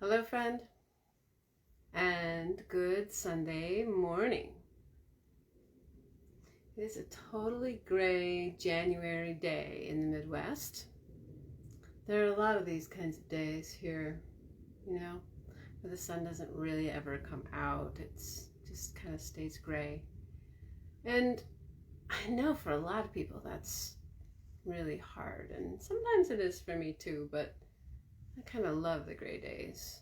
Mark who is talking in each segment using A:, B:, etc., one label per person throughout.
A: Hello, friend, and good Sunday morning. It is a totally gray January day in the Midwest. There are a lot of these kinds of days here, where the sun doesn't really ever come out. It's just kind of stays gray. And I know for a lot of people that's really hard, and sometimes it is for me too, but I kind of love the gray days.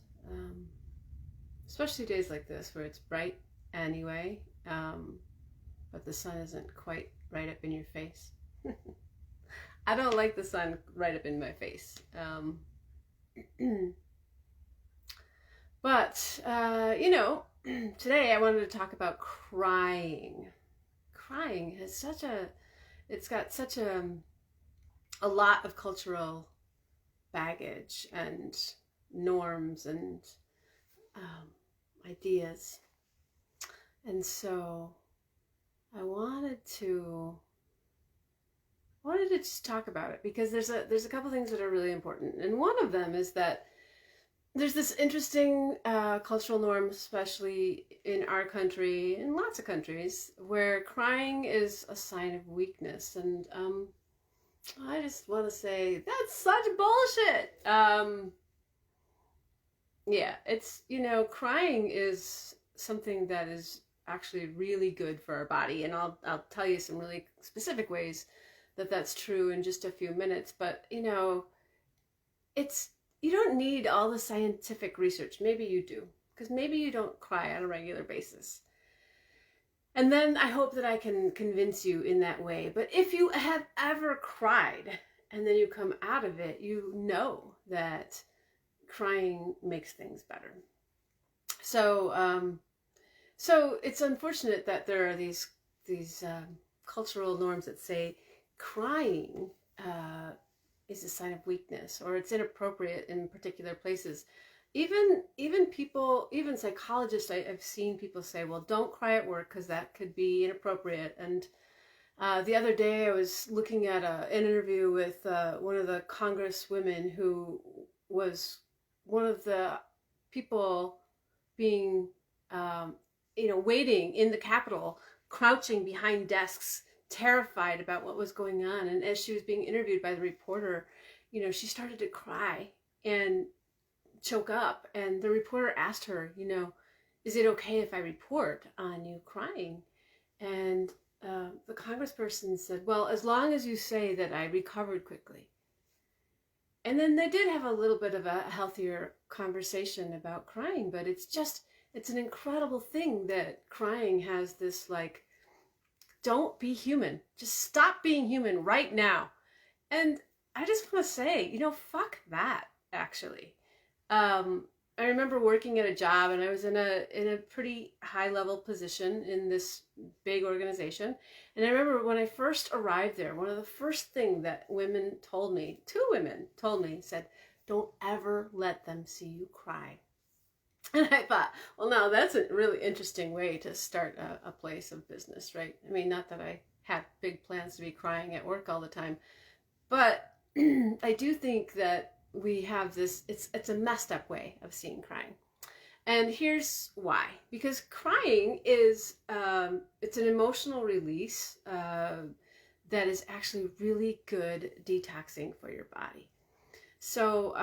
A: Especially days like this where it's bright anyway, but the sun isn't quite right up in your face. I don't like the sun right up in my face. But, today I wanted to talk about crying. Crying has it's got such a lot of cultural baggage and norms and ideas. And so I wanted to just talk about it because there's a couple things that are really important. And one of them is that there's this interesting cultural norm, especially in our country, in lots of countries, where crying is a sign of weakness. And I just want to say that's such bullshit. Yeah, it's, crying is something that is actually really good for our body. And I'll tell you some really specific ways that that's true in just a few minutes. But, it's, you don't need all the scientific research. Maybe you do, because maybe you don't cry on a regular basis. And then I hope that I can convince you in that way. But if you have ever cried and then you come out of it, you know that crying makes things better. So it's unfortunate that there are these cultural norms that say crying is a sign of weakness, or it's inappropriate in particular places. Even people, even psychologists, I've seen people say, well, don't cry at work because that could be inappropriate. And the other day I was looking at an interview with one of the congresswomen who was one of the people being, waiting in the Capitol, crouching behind desks, terrified about what was going on. And as she was being interviewed by the reporter, she started to cry and choke up. And the reporter asked her, is it okay if I report on you crying? And the congressperson said, well, as long as you say that I recovered quickly. And then they did have a little bit of a healthier conversation about crying, but it's an incredible thing that crying has this, like, don't be human. Just stop being human right now. And I just want to say, fuck that, actually. I remember working at a job, and I was in a pretty high level position in this big organization. And I remember when I first arrived there, one of the first things that two women told me, said, don't ever let them see you cry. And I thought, well, now that's a really interesting way to start a place of business, right? I mean, not that I have big plans to be crying at work all the time, but I do think that we have this, it's a messed up way of seeing crying. And here's why. Because crying is, it's an emotional release that is actually really good detoxing for your body. So,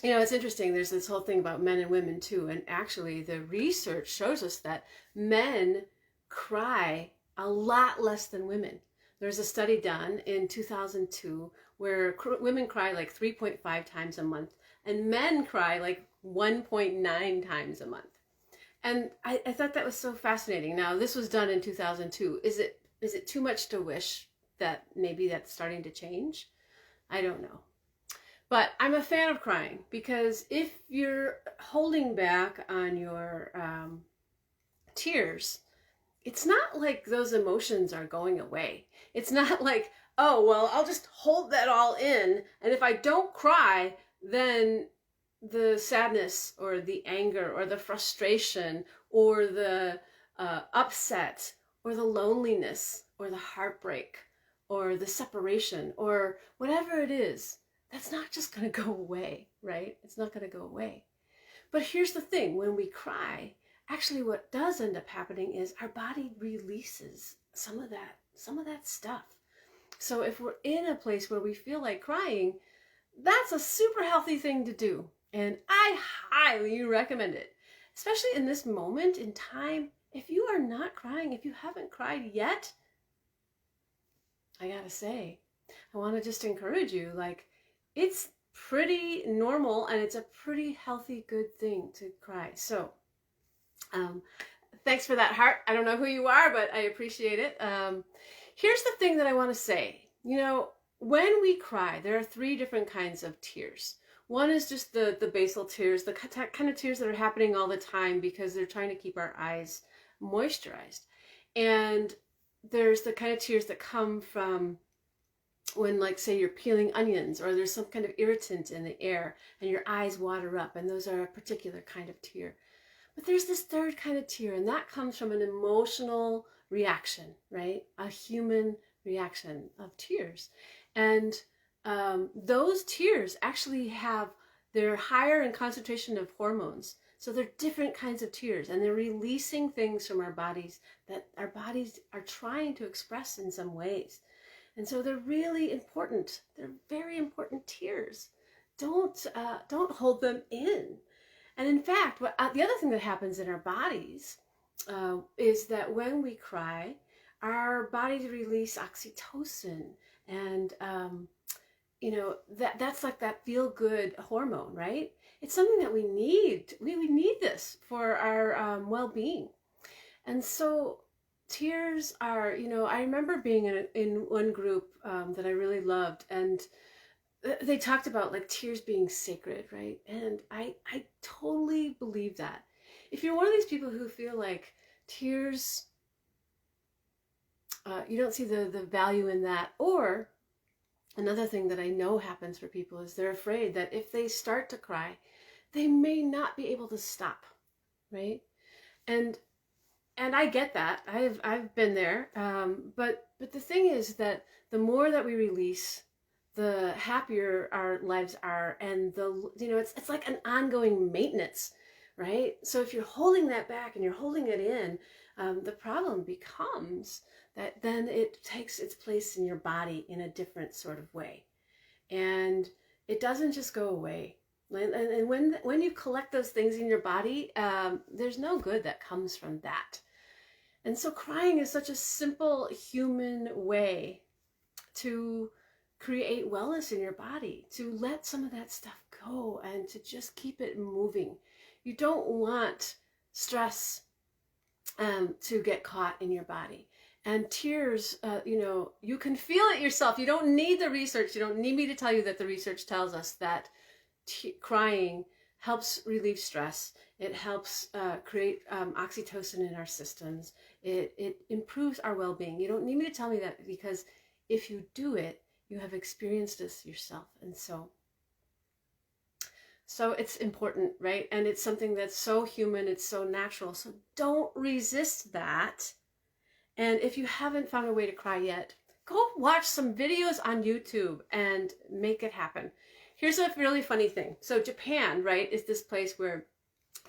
A: it's interesting. There's this whole thing about men and women too. And actually the research shows us that men cry a lot less than women. There's a study done in 2002 where women cry like 3.5 times a month and men cry like 1.9 times a month. And I thought that was so fascinating. Now, this was done in 2002. Is it too much to wish that maybe that's starting to change? I don't know. But I'm a fan of crying because if you're holding back on your tears, it's not like those emotions are going away. It's not like, oh, well, I'll just hold that all in. And if I don't cry, then the sadness or the anger or the frustration or the upset or the loneliness or the heartbreak or the separation or whatever it is that's not just going to go away, right? It's not going to go away. But here's the thing, when we cry, actually what does end up happening is our body releases some of that stuff. So if we're in a place where we feel like crying, that's a super healthy thing to do. And I highly recommend it, especially in this moment in time. If you are not crying, if you haven't cried yet, I gotta say, I want to just encourage you, like, it's pretty normal and it's a pretty healthy, good thing to cry. So, thanks for that heart. I don't know who you are, but I appreciate it. Here's the thing that I want to say. You know, when we cry, there are 3 different kinds of tears. One is just the basal tears, the kind of tears that are happening all the time because they're trying to keep our eyes moisturized. And there's the kind of tears that come from when, like, say you're peeling onions or there's some kind of irritant in the air and your eyes water up, and those are a particular kind of tear. But there's this 3rd kind of tear, and that comes from an emotional reaction, right? A human reaction of tears. And those tears actually they're higher in concentration of hormones. So they're different kinds of tears, and they're releasing things from our bodies that our bodies are trying to express in some ways. And so they're really important. They're very important tears. Don't hold them in. And in fact, the other thing that happens in our bodies is that when we cry, our bodies release oxytocin, and that's like that feel-good hormone, right? It's something that we need. We need this for our well-being. And so tears are, I remember being in one group that I really loved, and they talked about, like, tears being sacred, right? And I totally believe that. If you're one of these people who feel like tears, you don't see the value in that, or another thing that I know happens for people is they're afraid that if they start to cry, they may not be able to stop, right? And I get that. I've been there. But the thing is that the more that we release, the happier our lives are, and it's like an ongoing maintenance, right? So if you're holding that back and you're holding it in, the problem becomes that then it takes its place in your body in a different sort of way, and it doesn't just go away. And when you collect those things in your body, there's no good that comes from that. And so crying is such a simple human way to create wellness in your body, to let some of that stuff go and to just keep it moving. You don't want stress to get caught in your body. And tears, you can feel it yourself. You don't need the research. You don't need me to tell you that the research tells us that crying helps relieve stress. It helps create oxytocin in our systems. It improves our well-being. You don't need me to tell me that, because if you do it, you have experienced this yourself. And so it's important, right? And it's something that's so human, it's so natural. So don't resist that. And if you haven't found a way to cry yet, go watch some videos on YouTube and make it happen. Here's a really funny thing. So Japan, right, is this place where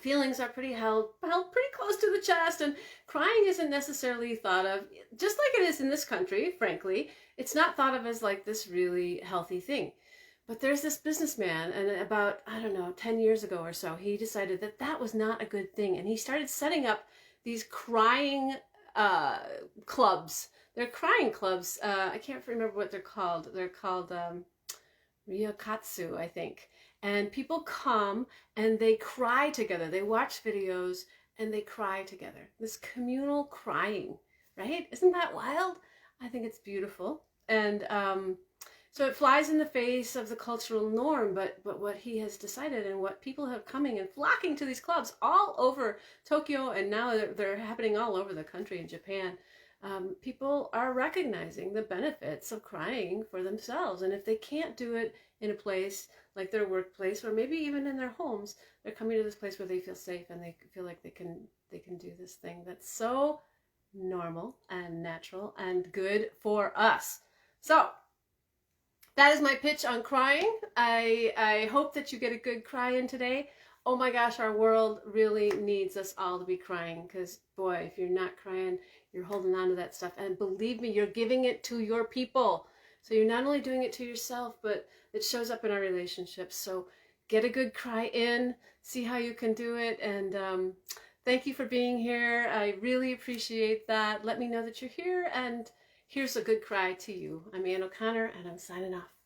A: feelings are held pretty close to the chest, and crying isn't necessarily thought of, just like it is in this country, frankly. It's not thought of as like this really healthy thing. But there's this businessman, and about, 10 years ago or so, he decided that that was not a good thing. And he started setting up these crying clubs. They're crying clubs. I can't remember what they're called. They're called Ryokatsu, I think. And people come and they cry together. They watch videos and they cry together. This communal crying, right? Isn't that wild? I think it's beautiful. And so it flies in the face of the cultural norm, but what he has decided, and what people have coming and flocking to these clubs all over Tokyo, and now they're happening all over the country in Japan. People are recognizing the benefits of crying for themselves. And if they can't do it in a place like their workplace, or maybe even in their homes, they're coming to this place where they feel safe and they feel like they can do this thing that's so normal and natural and good for us. So That is my pitch on crying. I hope that you get a good cry in today. Oh my gosh, our world really needs us all to be crying, because boy, if you're not crying, you're holding on to that stuff. And believe me, you're giving it to your people. So you're not only doing it to yourself, but it shows up in our relationships. So get a good cry in, see how you can do it. And thank you for being here. I really appreciate that. Let me know that you're here. And here's a good cry to you. I'm Ann O'Connor, and I'm signing off.